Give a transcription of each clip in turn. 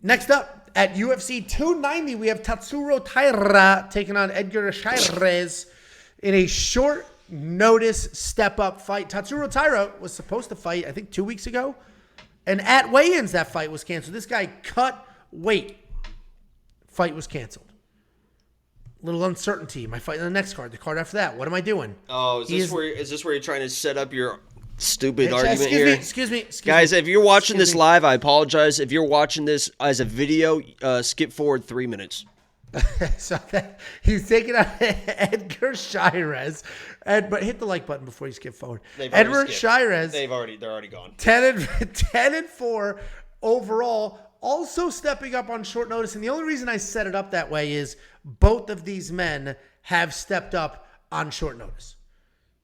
Next up, at UFC 290, we have Tatsuro Taira taking on Edgar Chairez in a short notice step-up fight. Tatsuro Taira was supposed to fight, I think, 2 weeks ago. And at weigh-ins, that fight was canceled. This guy cut weight. Fight was canceled. Little uncertainty. Am I fighting on the next card? The card after that? What am I doing? Oh, is this where you're trying to set up your stupid argument here? Excuse me. Guys, if you're watching this live, I apologize. If you're watching this as a video, skip forward 3 minutes. So he's taking out Edgar Chairez, but hit the like button before you skip forward. Edgar Chairez. They're already gone. 10-4 overall. Also stepping up on short notice, and the only reason I set it up that way is both of these men have stepped up on short notice.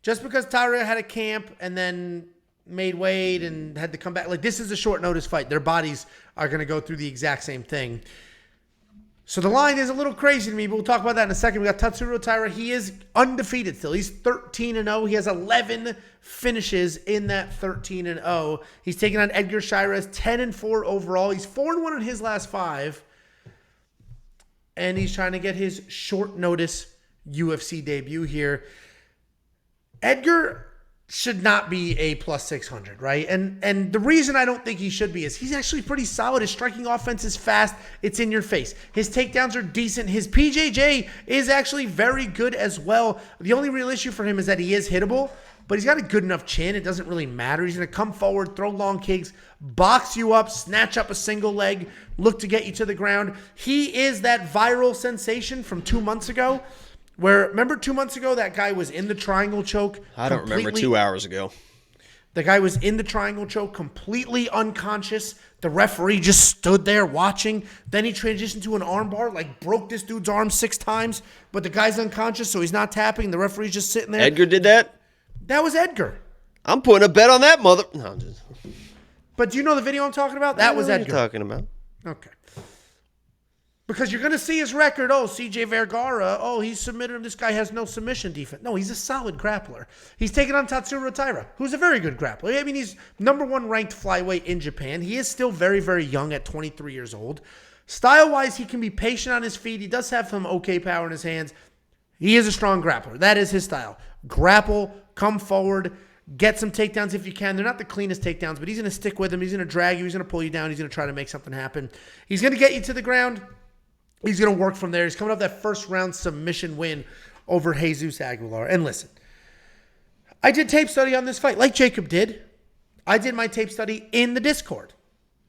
Just because Taira had a camp and then made weight and had to come back, like, this is a short notice fight. Their bodies are going to go through the exact same thing. So the line is a little crazy to me, but we'll talk about that in a second. We got Tatsuro Taira. He is undefeated still. He's 13-0. He has 11 finishes in that 13-0. He's taking on Edgar Chairez, 10-4 overall. He's 4-1 in his last 5. And he's trying to get his short notice UFC debut here. Edgar should not be a plus 600, right? And the reason I don't think he should be is he's actually pretty solid. His striking offense is fast. It's in your face. His takedowns are decent. His PJJ is actually very good as well. The only real issue for him is that he is hittable, but he's got a good enough chin. It doesn't really matter. He's going to come forward, throw long kicks, box you up, snatch up a single leg, look to get you to the ground. He is that viral sensation from 2 months ago. Where, remember 2 months ago, that guy was in the triangle choke? I don't remember 2 hours ago. The guy was in the triangle choke, completely unconscious. The referee just stood there watching. Then he transitioned to an armbar, like broke this dude's arm 6 times. But the guy's unconscious, so he's not tapping. The referee's just sitting there. Edgar did that? That was Edgar. I'm putting a bet on that mother. No, But do you know the video I'm talking about? That was Edgar. What are you talking about? Okay. Because you're going to see his record. Oh, CJ Vergara. Oh, he submitted him. This guy has no submission defense. No, he's a solid grappler. He's taking on Tatsuro Taira, who's a very good grappler. I mean, he's #1 ranked flyweight in Japan. He is still very, very young at 23 years old. Style-wise, he can be patient on his feet. He does have some okay power in his hands. He is a strong grappler. That is his style. Grapple, come forward, get some takedowns if you can. They're not the cleanest takedowns, but he's going to stick with them. He's going to drag you. He's going to pull you down. He's going to try to make something happen. He's going to get you to the ground. He's going to work from there. He's coming off that first-round submission win over Jesus Aguilar. And listen, I did tape study on this fight, like Jacob did. I did my tape study in the Discord.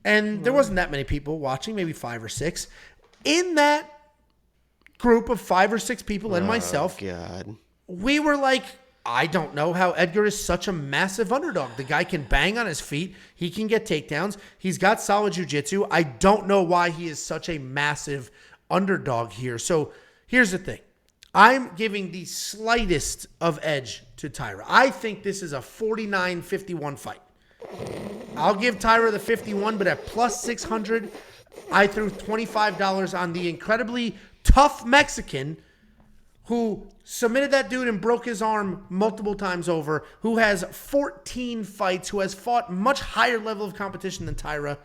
And there wasn't that many people watching, maybe 5 or 6. In that group of 5 or 6 people and myself, God. We were like, I don't know how Edgar is such a massive underdog. The guy can bang on his feet. He can get takedowns. He's got solid jiu-jitsu. I don't know why he is such a massive underdog here. So here's the thing. I'm giving the slightest of edge to Taira. I think this is a 49-51 fight. I'll give Taira the 51, but at plus 600, I threw $25 on the incredibly tough Mexican who submitted that dude and broke his arm multiple times over, who has 14 fights, who has fought much higher level of competition than Taira.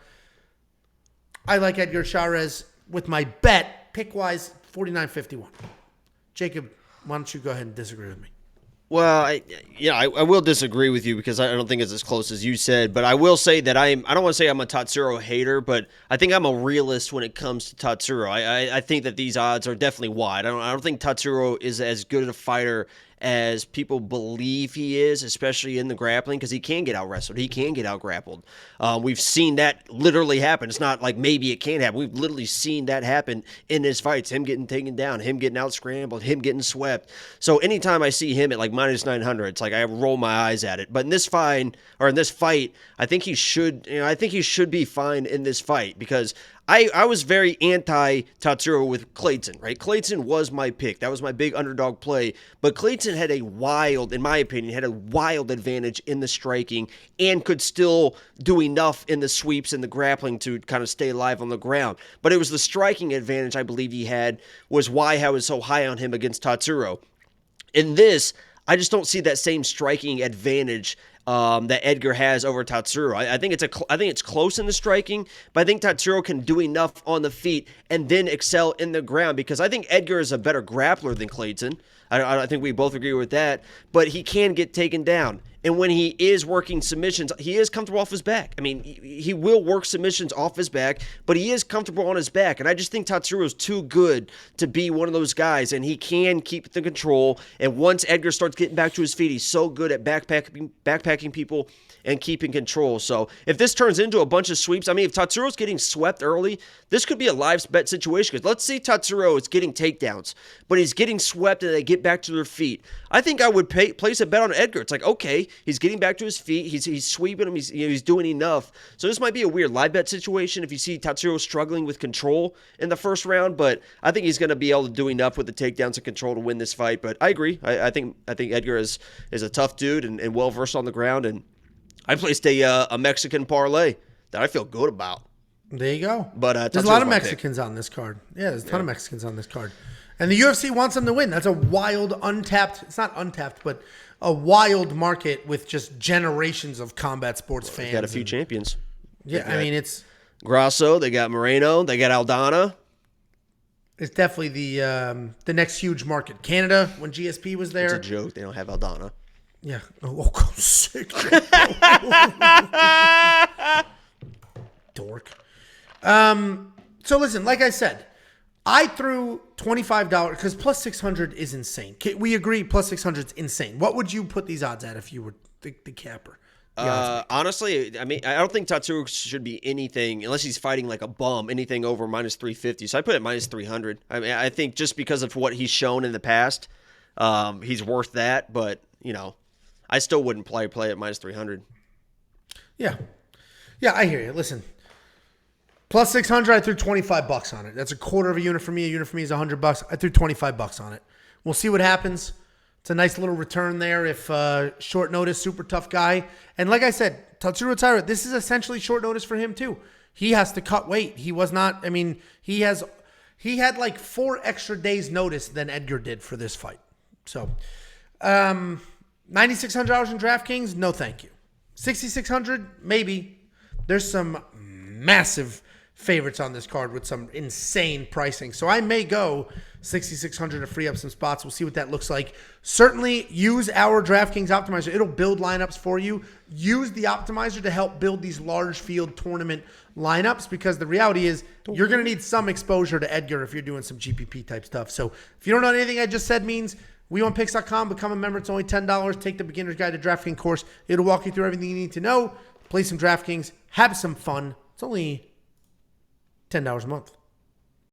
I like Edgar Chairez with my bet, pick-wise, 49-51. Jacob, why don't you go ahead and disagree with me? Well, I will disagree with you because I don't think it's as close as you said. But I will say that I don't want to say I'm a Tatsuro hater, but I think I'm a realist when it comes to Tatsuro. I think that these odds are definitely wide. I don't think Tatsuro is as good a fighter as people believe he is, especially in the grappling, because he can get out-wrestled. He can get out-grappled. We've seen that literally happen. It's not like maybe it can't happen. We've literally seen that happen in his fights, him getting taken down, him getting out-scrambled, him getting swept. So anytime I see him at like minus 900, it's like I roll my eyes at it. But in this fight, I think he should be fine in this fight because I was very anti-Tatsuro with Clayton, right? Clayton was my pick. That was my big underdog play. But Clayton had in my opinion, a wild advantage in the striking and could still do enough in the sweeps and the grappling to kind of stay alive on the ground. But it was the striking advantage I believe he had was why I was so high on him against Tatsuro. In this, I just don't see that same striking advantage that Edgar has over Tatsuro. I think it's close in the striking, but I think Tatsuro can do enough on the feet and then excel in the ground because I think Edgar is a better grappler than Clayton. I think we both agree with that, but he can get taken down. And when he is working submissions, he is comfortable off his back. I mean, he will work submissions off his back, but he is comfortable on his back. And I just think Tatsuro is too good to be one of those guys, and he can keep the control. And once Edgar starts getting back to his feet, he's so good at backpacking people and keeping control. So if this turns into a bunch of sweeps, I mean, if Tatsuro's getting swept early, this could be a live bet situation. Because let's say Tatsuro is getting takedowns, but he's getting swept and they get back to their feet. I think I would place a bet on Edgar. It's like, okay, he's getting back to his feet. He's sweeping him. He's doing enough. So this might be a weird live bet situation if you see Tatsuro struggling with control in the first round. But I think he's going to be able to do enough with the takedowns and control to win this fight. But I agree. I think Edgar is a tough dude and well versed on the ground. And I placed a Mexican parlay that I feel good about. There you go. But there's a lot of Mexicans on this card. Yeah, there's a ton of Mexicans on this card. And the UFC wants them to win. That's a wild, untapped, it's not untapped, but a wild market with just generations of combat sports fans. They got a few champions. Yeah, I mean, it's Grasso, they got Moreno, they got Aldana. It's definitely the next huge market. Canada, when GSP was there. It's a joke. They don't have Aldana. Yeah. Oh, sick. Dork. So listen, like I said, I threw $25 because plus 600 is insane. We agree plus 600 is insane. What would you put these odds at if you were the capper? Honestly, I mean, I don't think Tatsuro should be anything, unless he's fighting like a bum, anything over minus 350. So I put it minus 300. I mean, I think just because of what he's shown in the past, he's worth that. But, you know, I still wouldn't play at minus 300. Yeah. Yeah, I hear you. Listen, plus 600, I threw $25 on it. That's a quarter of a unit for me. A unit for me is $100. I threw $25 on it. We'll see what happens. It's a nice little return there if short notice, super tough guy. And like I said, Tatsuro Taira, this is essentially short notice for him too. He has to cut weight. He was not, I mean, he had like 4 extra days notice than Edgar did for this fight. So, $9,600 in DraftKings, no thank you. $6,600, maybe. There's some massive favorites on this card with some insane pricing. So I may go $6,600 to free up some spots. We'll see what that looks like. Certainly use our DraftKings optimizer. It'll build lineups for you. Use the optimizer to help build these large field tournament lineups because the reality is you're going to need some exposure to Edgar if you're doing some GPP type stuff. So if you don't know anything I just said means WeWantPicks.com, become a member. It's only $10. Take the beginner's guide to DraftKings course. It'll walk you through everything you need to know. Play some DraftKings. Have some fun. It's only $10 a month.